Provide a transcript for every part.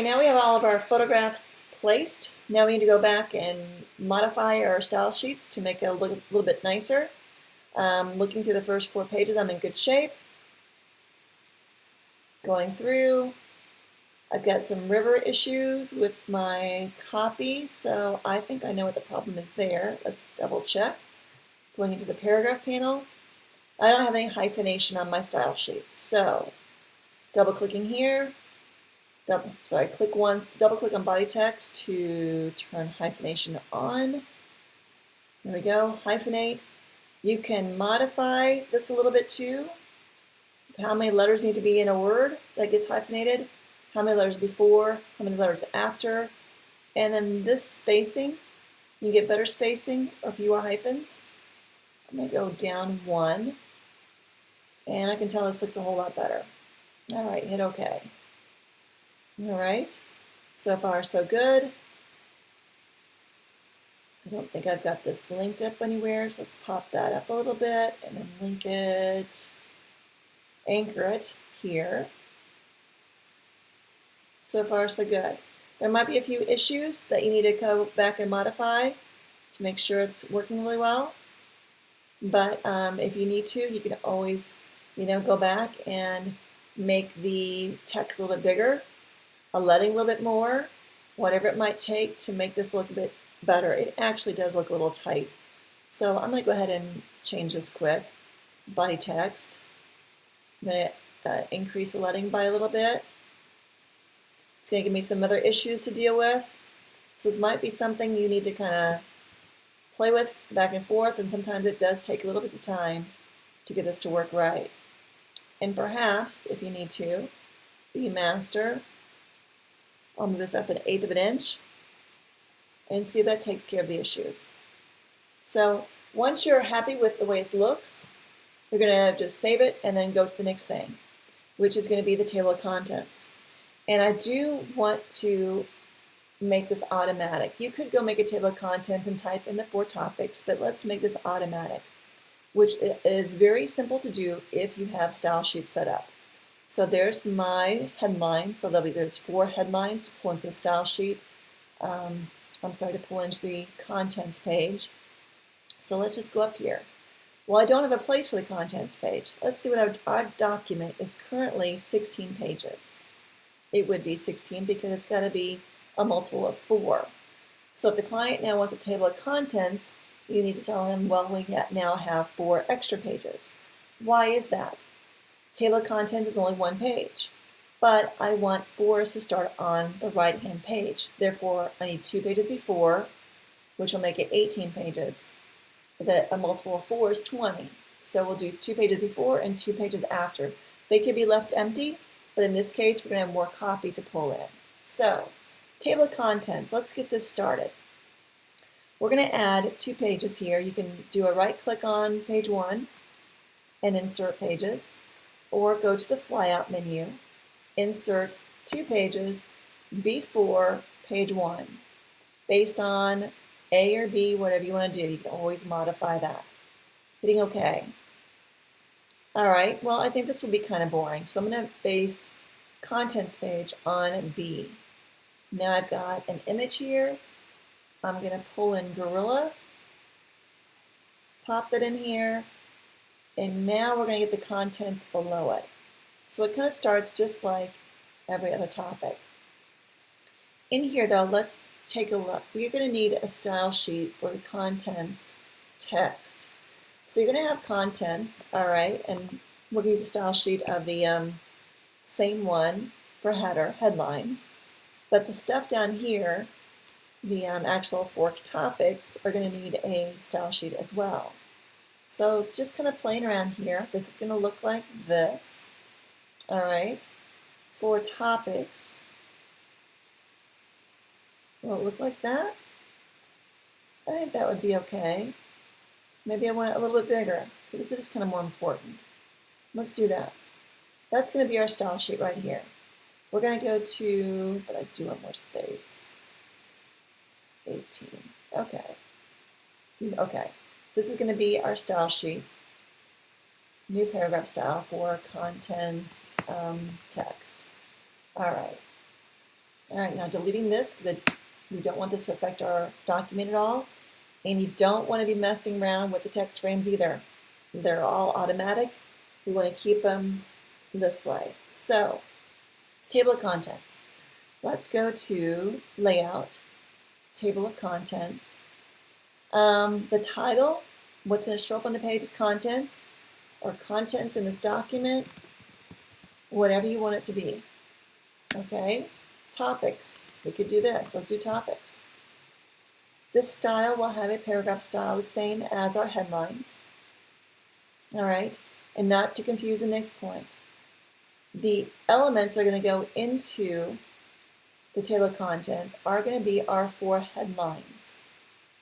now we have all of our photographs placed. Now we need to go back and modify our style sheets to make it a little bit nicer. Looking through the first 4 pages, I'm in good shape. Going through, I've got some river issues with my copy, so I think I know what the problem is there. Let's double check. Going into the paragraph panel, I don't have any hyphenation on my style sheet, so double clicking here, click once, double click on body text to turn hyphenation on. There we go, hyphenate. You can modify this a little bit too. How many letters need to be in a word that gets hyphenated, how many letters before, how many letters after, and then this spacing, you can get better spacing or fewer hyphens. I'm going to go down 1, and I can tell this looks a whole lot better. All right, hit OK. All right, so far so good. I don't think I've got this linked up anywhere, so let's pop that up a little bit and then link it, anchor it here. So far so good. There might be a few issues that you need to go back and modify to make sure it's working really well. But if you need to, you can always, go back and make the text a little bit bigger, a leading a little bit more, whatever it might take to make this look a bit better. It actually does look a little tight. So I'm going to go ahead and change this quick. Body text. I'm going to increase the leading by a little bit. It's going to give me some other issues to deal with. So this might be something you need to kind of play with back and forth, and sometimes it does take a little bit of time to get this to work right. And perhaps, if you need to, be master. I'll move this up 1/8 of an inch and see if that takes care of the issues. So once you're happy with the way it looks, you're going to just save it and then go to the next thing, which is going to be the table of contents. And I do want to make this automatic. You could go make a table of contents and type in the 4 topics, but let's make this automatic, which is very simple to do if you have style sheets set up. So there's my headline, so there's 4 headlines to pull into the style sheet. To pull into the contents page. So let's just go up here. Well, I don't have a place for the contents page. Let's see what our document is currently 16 pages. It would be 16 because it's got to be a multiple of 4. So if the client now wants a table of contents, you need to tell him, well, we now have 4 extra pages. Why is that? Table of contents is only 1 page, but I want 4s to start on the right-hand page. Therefore, I need 2 pages before, which will make it 18 pages. A multiple of 4 is 20. So we'll do 2 pages before and 2 pages after. They could be left empty, but in this case, we're going to have more copy to pull in. So, table of contents, let's get this started. We're going to add 2 pages here. You can do a right click on page 1 and insert pages, or go to the flyout menu, insert 2 pages before page 1. Based on A or B, whatever you want to do, you can always modify that. Hitting OK. All right, well, I think this would be kind of boring, so I'm going to base contents page on B. Now I've got an image here. I'm going to pull in Gorilla, pop that in here, and now we're going to get the contents below it. So it kind of starts just like every other topic. In here, though, let's take a look. We're going to need a style sheet for the contents text. So you're going to have contents, all right, and we're going to use a style sheet of the same one for headlines. But the stuff down here, the actual 4 topics, are going to need a style sheet as well. So just kind of playing around here, this is going to look like this. All right, 4 topics. Will it look like that? I think that would be okay. Maybe I want it a little bit bigger because it is kind of more important. Let's do that. That's going to be our style sheet right here. We're going to go to, but I do want more space, 18. Okay. Okay. This is going to be our style sheet. New paragraph style for contents text. All right. All right, now deleting this because we don't want this to affect our document at all. And you don't want to be messing around with the text frames either. They're all automatic. We want to keep them this way. So, table of contents. Let's go to Layout, Table of Contents. The title, what's going to show up on the page is Contents, or Contents in this document, whatever you want it to be. Okay? Topics. We could do this. Let's do topics. This style will have a paragraph style the same as our headlines. All right? And not to confuse the next point. The elements are going to go into the table of contents are going to be our 4 headlines.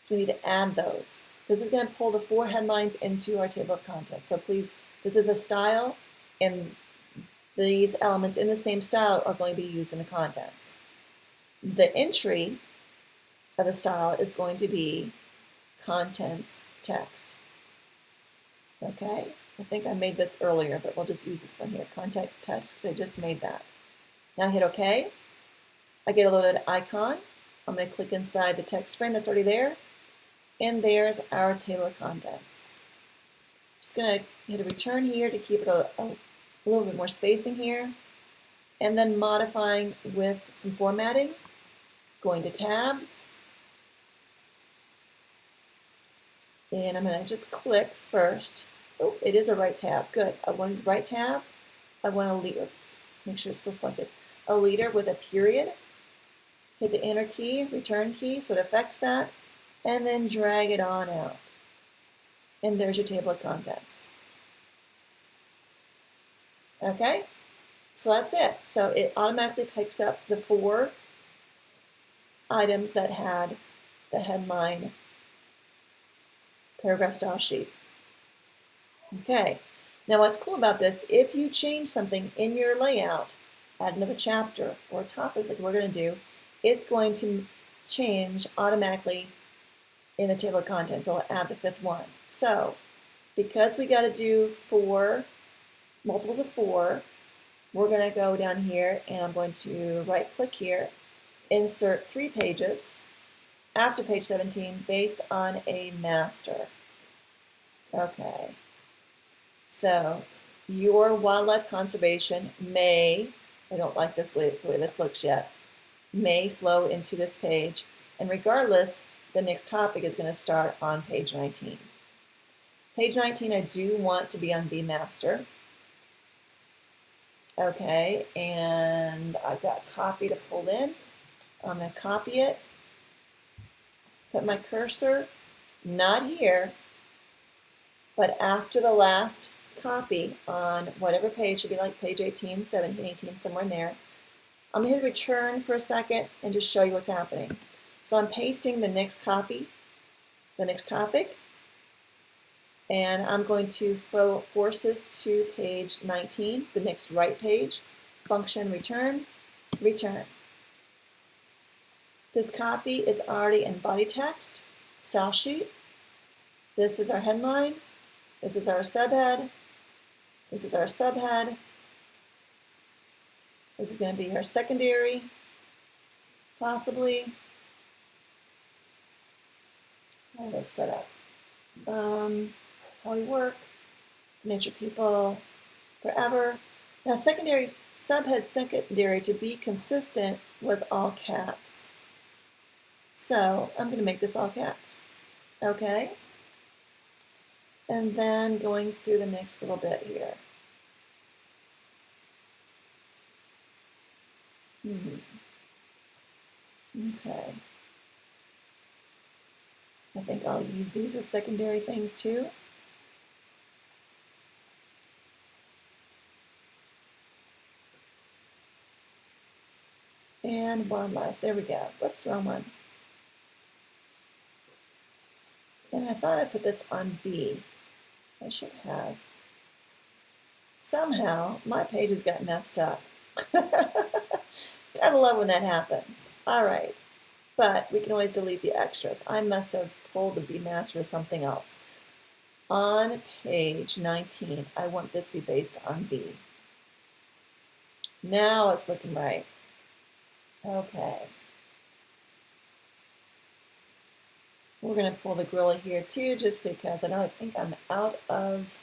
So we need to add those. This is going to pull the 4 headlines into our table of contents. So please, this is a style, and these elements in the same style are going to be used in the contents. The entry of the style is going to be contents text. Okay, I think I made this earlier, but we'll just use this one here, context text, because I just made that. Now hit OK. I get a loaded icon. I'm going to click inside the text frame that's already there, and there's our table of contents. I'm just going to hit a return here to keep it a little bit more spacing here, and then modifying with some formatting, going to tabs, and I'm going to just click first. Oh, it is a right tab. Good. I want right tab. I want a leader. Make sure it's still selected. A leader with a period. Hit the enter key, return key, so it affects that, and then drag it on out. And there's your table of contents. Okay? So that's it. So it automatically picks up the 4 items that had the headline paragraph style sheet. Okay. Now what's cool about this, if you change something in your layout, add another chapter or topic that we're going to do, it's going to change automatically in the table of contents. It'll add the 5th one. So because we got to do 4 multiples of 4, we're going to go down here and I'm going to right click here, insert 3 pages after page 17 based on a master. Okay. So your wildlife conservation may, I don't like this way, the way this looks yet, may flow into this page, and regardless, the next topic is going to start on page 19. Page 19 I do want to be on B Master. Okay, and I've got copy to pull in. I'm going to copy it, put my cursor, not here, but after the last copy on whatever page, should be like page 18, 17, 18, somewhere in there. I'm going to hit return for a second and just show you what's happening. So I'm pasting the next copy, the next topic, and I'm going to force this to page 19, the next right page, function return, return. This copy is already in body text, style sheet. This is our headline, this is our subhead, this is our subhead. This is going to be our secondary, possibly. How this set up? How we work, nature people, forever. Now secondary, subhead secondary to be consistent was all caps. So I'm going to make this all caps. Okay? And then going through the next little bit here. Okay. I think I'll use these as secondary things too. And wildlife, there we go. Whoops, wrong one. And I thought I put this on B. I should have. Somehow, my pages got messed up. Gotta love when that happens. All right, but we can always delete the extras. I must have pulled the B master or something else. On page 19, I want this to be based on B. Now it's looking right. Okay. We're going to pull the Gorilla here too, just because I don't think I'm out of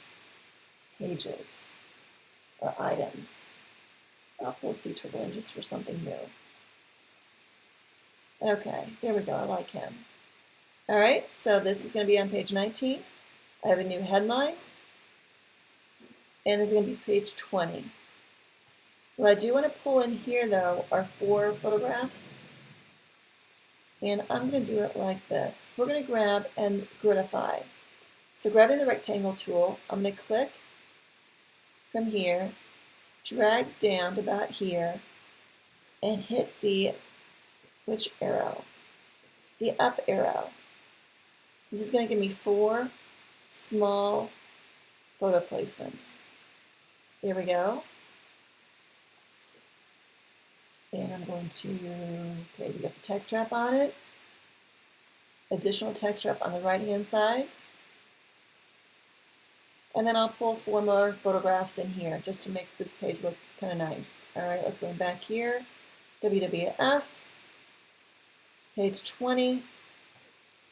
pages or items. I'll pull Sea Turtle in just for something new. Okay, there we go. I like him. All right, so this is going to be on page 19. I have a new headline, and this is going to be page 20. What I do want to pull in here, though, are 4 photographs. And I'm going to do it like this. We're going to grab and gridify. So grabbing the rectangle tool, I'm going to click from here, drag down to about here, and hit the, which arrow? The up arrow. This is going to give me 4 small photo placements. There we go. And I'm going to, okay, we got the text wrap on it. Additional text wrap on the right-hand side. And then I'll pull 4 more photographs in here just to make this page look kind of nice. All right, let's go back here. WWF, page 20.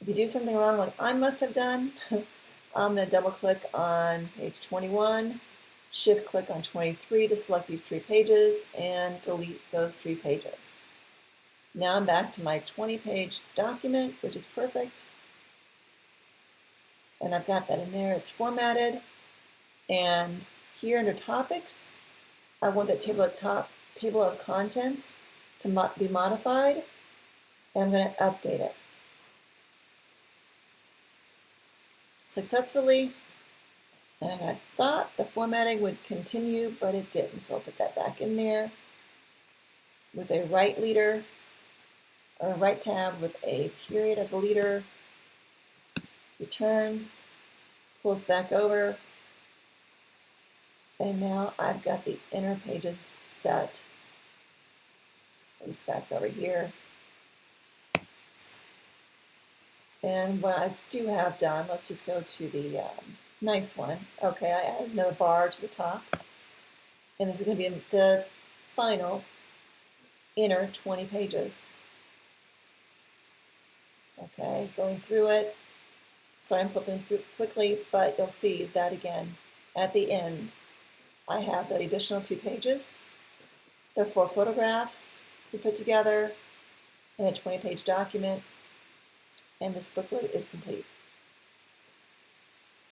If you do something wrong like I must have done, I'm going to double click on page 21, shift click on 23 to select these 3 pages and delete those 3 pages. Now I'm back to my 20-page document, which is perfect. And I've got that in there. It's formatted. And here under topics, I want that table of contents to be modified. And I'm going to update it. Successfully. And I thought the formatting would continue, but it didn't. So I'll put that back in there with a right leader, or a right tab with a period as a leader. Return, pulls back over, and now I've got the inner pages set. It's back over here. And what I do have done, let's just go to the nice one. Okay, I added another bar to the top, and this is going to be the final inner 20 pages. Okay, going through it. Sorry, I'm flipping through quickly, but you'll see that again at the end. I have the additional 2 pages. There are 4 photographs we put together in a 20-page document, and this booklet is complete.